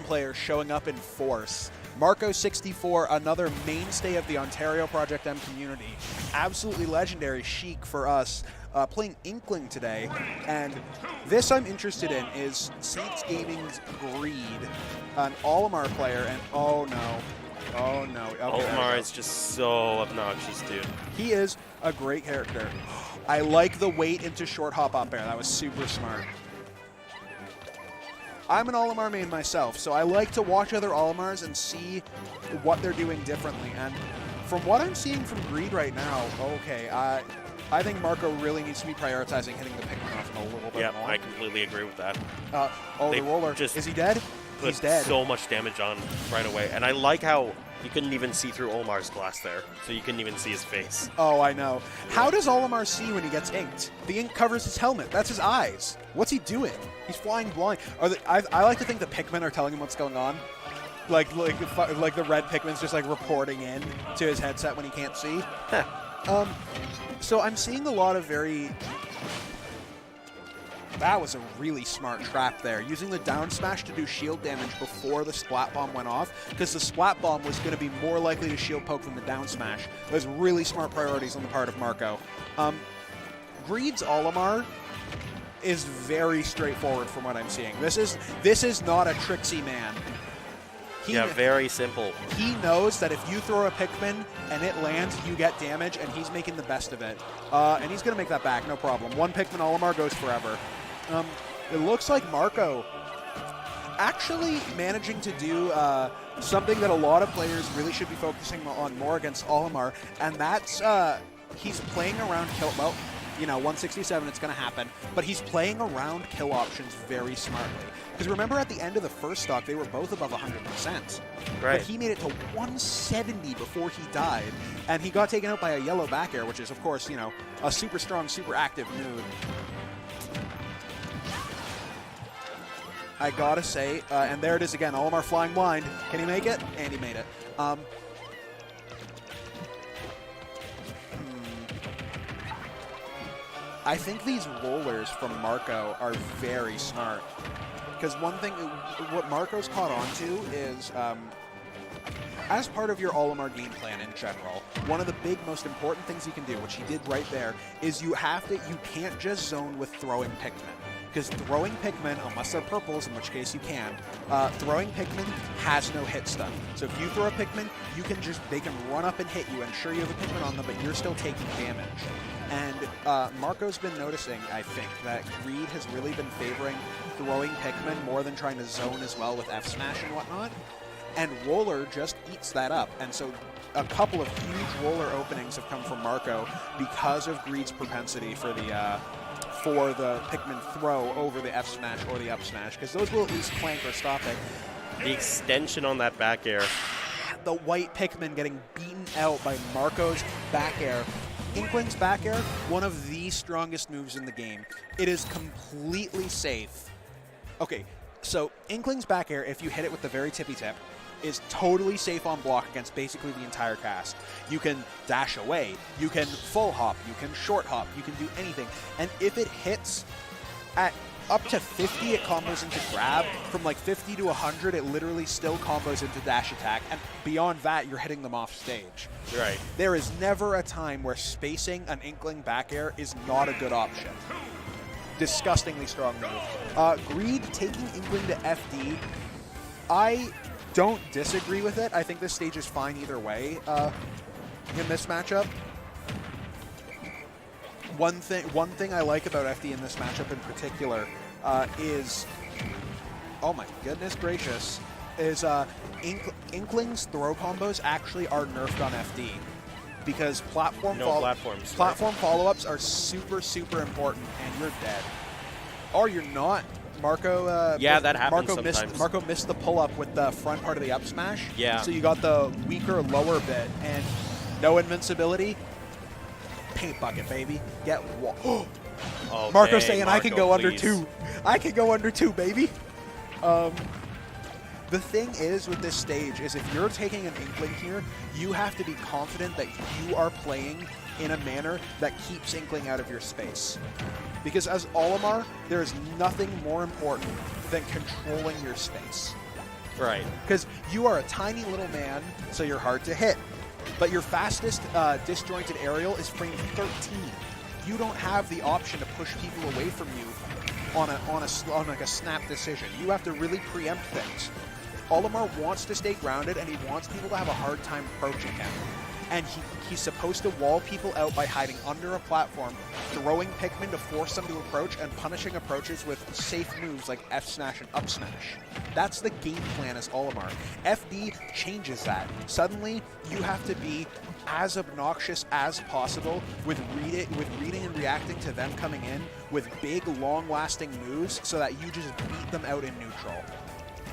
players showing up in force. Marko64, another mainstay of the Ontario Project M community. Absolutely legendary Sheik for us. Playing Inkling today, and this I'm interested in is Saints Gaming's Greed, an Olimar player, and oh no. Okay, Olimar is just so obnoxious, dude. He is a great character. I like the wait into short hop up air. That was super smart. I'm an Olimar main myself, so I like to watch other Olimars and see what they're doing differently. And from what I'm seeing from Greed right now, okay, I think Marko really needs to be prioritizing hitting the Pikmin off a little bit more. Yeah, I completely agree with that. The roller. Is he dead? He's dead. So much damage on right away. And I like how you couldn't even see through Olimar's glass there, so you couldn't even see his face. Oh, I know. How does Olimar see when he gets inked? The ink covers his helmet. That's his eyes. What's he doing? He's flying blind. I like to think the Pikmin are telling him what's going on. Like the red Pikmin's just like reporting in to his headset when he can't see. So I'm seeing a lot of very... That was a really smart trap there, using the down smash to do shield damage before the splat bomb went off, because the splat bomb was going to be more likely to shield poke than the down smash. It was really smart priorities on the part of Marko. Greed's Olimar is very straightforward from what I'm seeing. This is not a tricksy man. Very simple. He knows that if you throw a Pikmin and it lands, you get damage, and he's making the best of it. And he's going to make that back, no problem. One Pikmin Olimar goes forever. It looks like Marko actually managing to do something that a lot of players really should be focusing on more against Olimar, and that's he's playing around kill. Well, 167, it's going to happen, but he's playing around kill options very smartly. Because remember, at the end of the first stock, they were both above 100%. Right. But he made it to 170 before he died, and he got taken out by a yellow back air, which is, of course, a super strong, super active move. I gotta say, and there it is again, Olimar flying blind. Can he make it? And he made it. I think these rollers from Marko are very smart. Because one thing, what Marko's caught on to is, as part of your Olimar game plan in general, one of the big, most important things you can do, which he did right there, is you can't just zone with throwing Pikmin. Because throwing Pikmin, unless they're purples, in which case you can, throwing Pikmin has no hit stun. So if you throw a Pikmin, they can run up and hit you, and sure you have a Pikmin on them, but you're still taking damage. And Marko's been noticing, I think, that Greed has really been favoring throwing Pikmin more than trying to zone as well with F-Smash and whatnot. And Roller just eats that up. And so a couple of huge Roller openings have come from Marko because of Greed's propensity for the Pikmin throw over the F-Smash or the up-smash, because those will at least flank or stop it. The extension on that back air. The white Pikmin getting beaten out by Marko's back air. Inkling's back air, one of the strongest moves in the game. It is completely safe. Okay, so Inkling's back air, if you hit it with the very tippy tip, is totally safe on block against basically the entire cast. You can dash away, you can full hop, you can short hop, you can do anything. And if it hits at up to 50, it combos into grab. From like 50 to 100, it literally still combos into dash attack. And beyond that, you're hitting them off stage. Right. There is never a time where spacing an Inkling back air is not a good option. Disgustingly strong move. Greed taking Inkling to FD. I don't disagree with it. I think this stage is fine either way in this matchup. One thing I like about FD in this matchup in particular is, oh my goodness gracious, is Inkling's throw combos actually are nerfed on FD. Because platform follow-ups are super, super important, and you're dead. Or you're not. Marko, that happens sometimes. Marko missed the pull-up with the front part of the up smash. Yeah. So you got the weaker lower bit, and no invincibility. Paint bucket, baby. Get okay, Marko saying Marko, I can go under 2. I can go under 2, baby. The thing is with this stage is if you're taking an Inkling here, you have to be confident that you are playing in a manner that keeps Inkling out of your space. Because as Olimar, there is nothing more important than controlling your space. Right. Because you are a tiny little man, so you're hard to hit. But your fastest disjointed aerial is frame 13. You don't have the option to push people away from you on like a snap decision. You have to really preempt things. Olimar wants to stay grounded, and he wants people to have a hard time approaching him. And he's supposed to wall people out by hiding under a platform, throwing Pikmin to force them to approach, and punishing approaches with safe moves like F smash and up smash. That's the game plan as Olimar. FD changes that. Suddenly, you have to be as obnoxious as possible with reading and reacting to them coming in with big, long-lasting moves so that you just beat them out in neutral.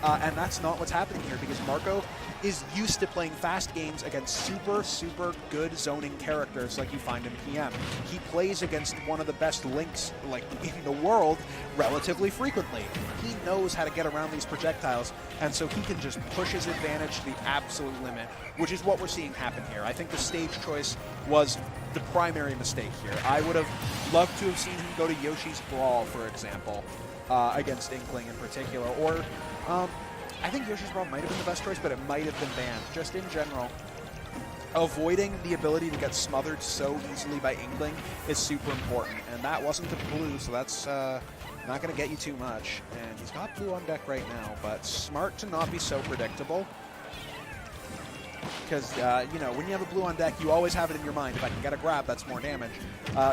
And that's not what's happening here, because Marko is used to playing fast games against super, super good zoning characters like you find in PM. He plays against one of the best links like in the world relatively frequently. He knows how to get around these projectiles, and so he can just push his advantage to the absolute limit, which is what we're seeing happen here. I think the stage choice was the primary mistake here. I would have loved to have seen him go to Yoshi's Brawl, for example, against Inkling in particular, or I think Yoshi's Brawl might have been the best choice, but it might have been banned. Just in general, avoiding the ability to get smothered so easily by Inkling is super important, and that wasn't the blue, so that's not going to get you too much. And he's got blue on deck right now, but smart to not be so predictable. Because, you know, when you have a blue on deck, you always have it in your mind. If I can get a grab, that's more damage.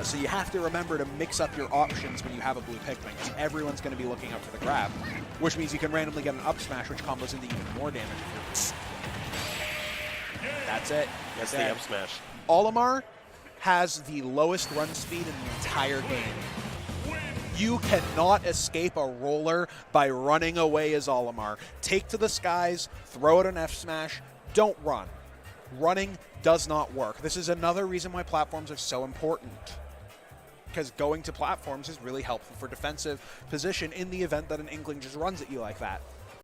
So you have to remember to mix up your options when you have a blue Pikmin, because everyone's going to be looking out for the grab, which means you can randomly get an up smash, which combos into even more damage. That's it. That's the up smash. Olimar has the lowest run speed in the entire game. You cannot escape a roller by running away as Olimar. Take to the skies, throw it an F smash, don't run. Running does not work. This is another reason why platforms are so important, because going to platforms is really helpful for defensive position in the event that an Inkling just runs at you like that.